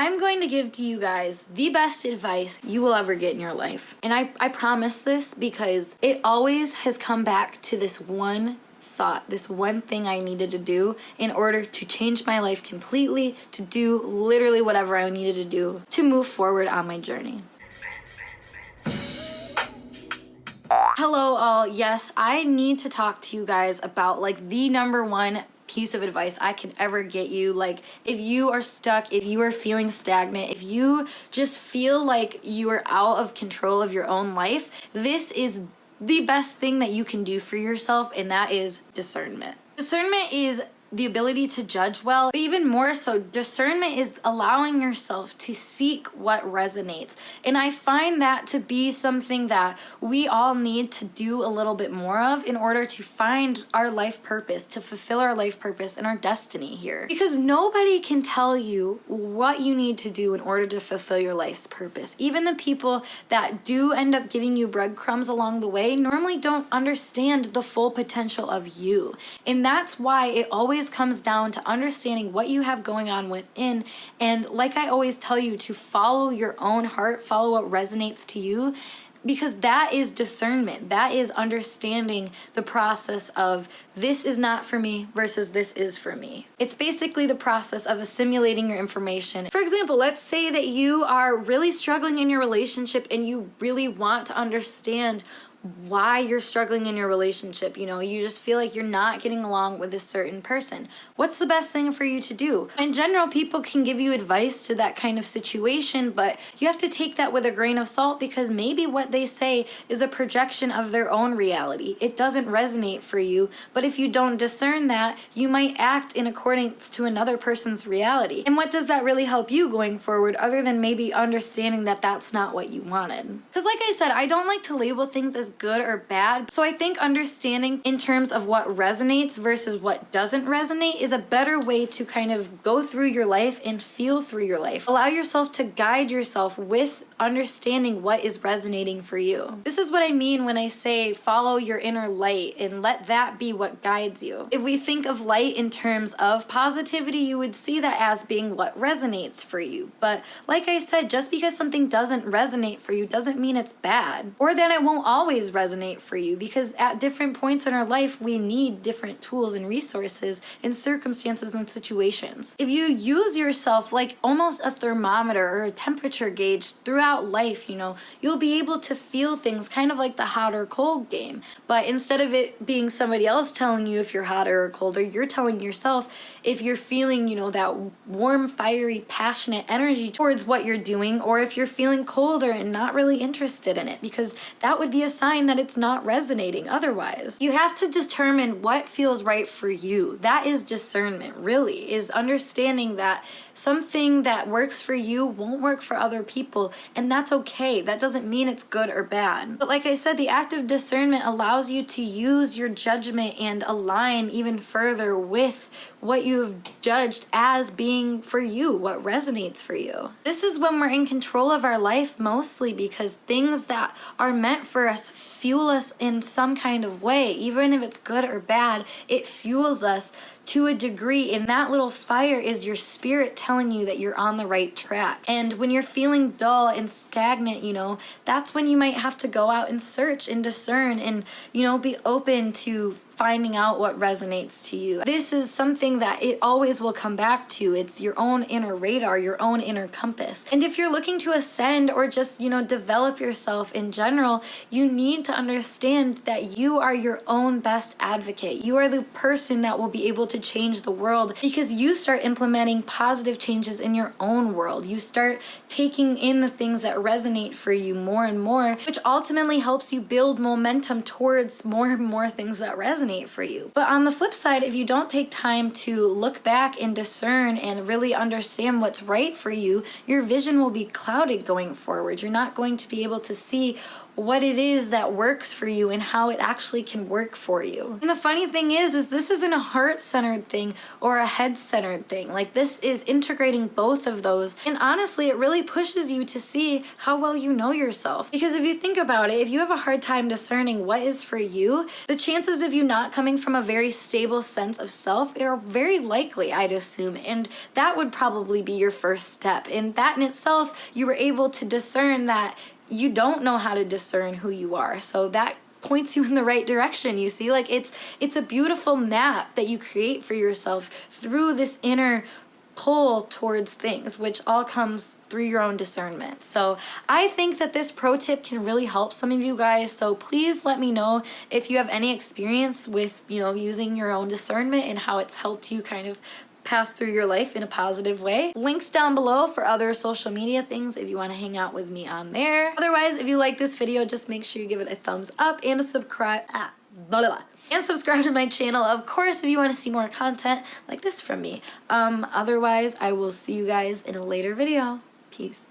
I'm going to give to you guys the best advice you will ever get in your life. And I promise this because it always has come back to this one thought, this one thing I needed to do in order to change my life completely, to do literally whatever I needed to do to move forward on my journey. Hello all, yes, I need to talk to you guys about like the number one piece of advice I can ever get you. Like, if you are stuck, if you are feeling stagnant, if you just feel like you are out of control of your own life, this is the best thing that you can do for yourself, and that is discernment. Discernment is the ability to judge well, but even more so, discernment is allowing yourself to seek what resonates. And I find that to be something that we all need to do a little bit more of in order to find our life purpose, to fulfill our life purpose and our destiny here. Because nobody can tell you what you need to do in order to fulfill your life's purpose. Even the people that do end up giving you breadcrumbs along the way normally don't understand the full potential of you. And that's why it always comes down to understanding what you have going on within. And like I always tell you, to follow your own heart, follow what resonates to you, because that is discernment. That is understanding the process of this is not for me versus this is for me. It's basically the process of assimilating your information. For example, let's say that you are really struggling in your relationship and you really want to understand why you're struggling in your relationship. You know, you just feel like you're not getting along with this certain person. What's the best thing for you to do? In general, people can give you advice to that kind of situation, but you have to take that with a grain of salt, because maybe what they say is a projection of their own reality. It doesn't resonate for you, but if you don't discern that, you might act in accordance to another person's reality. And what does that really help you going forward, other than maybe understanding that that's not what you wanted? Because like I said, I don't like to label things as good or bad. So I think understanding in terms of what resonates versus what doesn't resonate is a better way to kind of go through your life and feel through your life. Allow yourself to guide yourself with understanding what is resonating for you. This is what I mean when I say follow your inner light and let that be what guides you. If we think of light in terms of positivity, you would see that as being what resonates for you. But like I said, just because something doesn't resonate for you doesn't mean it's bad, or that it won't always resonate for you, because at different points in our life we need different tools and resources and circumstances and situations. If you use yourself like almost a thermometer or a temperature gauge throughout life, you know, you'll be able to feel things kind of like the hot or cold game. But instead of it being somebody else telling you if you're hotter or colder, you're telling yourself if you're feeling, you know, that warm, fiery, passionate energy towards what you're doing, or if you're feeling colder and not really interested in it, because that would be a sign that it's not resonating otherwise. You have to determine what feels right for you. That is discernment, really, is understanding that something that works for you won't work for other people, and that's okay. That doesn't mean it's good or bad. But like I said, the act of discernment allows you to use your judgment and align even further with what you've judged as being for you, what resonates for you. This is when we're in control of our life mostly, because things that are meant for us fuel us in some kind of way. Even if it's good or bad, it fuels us to a degree, and that little fire is your spirit telling you that you're on the right track. And when you're feeling dull and stagnant, you know, that's when you might have to go out and search and discern and, you know, be open to finding out what resonates to you. This is something that it always will come back to. It's your own inner radar, your own inner compass. And if you're looking to ascend or just, you know, develop yourself in general, you need to understand that you are your own best advocate. You are the person that will be able to change the world, because you start implementing positive changes in your own world. You start taking in the things that resonate for you more and more, which ultimately helps you build momentum towards more and more things that resonate for you. But on the flip side, if you don't take time to look back and discern and really understand what's right for you, your vision will be clouded going forward. You're not going to be able to see what it is that works for you and how it actually can work for you. And the funny thing is this isn't a heart-centered thing or a head-centered thing. Like, this is integrating both of those. And honestly, it really pushes you to see how well you know yourself. Because if you think about it, if you have a hard time discerning what is for you, the chances of you not coming from a very stable sense of self are very likely, I'd assume. And that would probably be your first step. And that in itself, you were able to discern that you don't know how to discern who you are. So that points you in the right direction, you see? Like, it's a beautiful map that you create for yourself through this inner pull towards things, which all comes through your own discernment. So I think that this pro tip can really help some of you guys. So please let me know if you have any experience with, using your own discernment and how it's helped you kind of pass through your life in a positive way. Links down below for other social media things if you want to hang out with me on there. Otherwise, if you like this video, just make sure you give it a thumbs up and subscribe to my channel, of course, if you want to see more content like this from me. Otherwise, I will see you guys in a later video. Peace.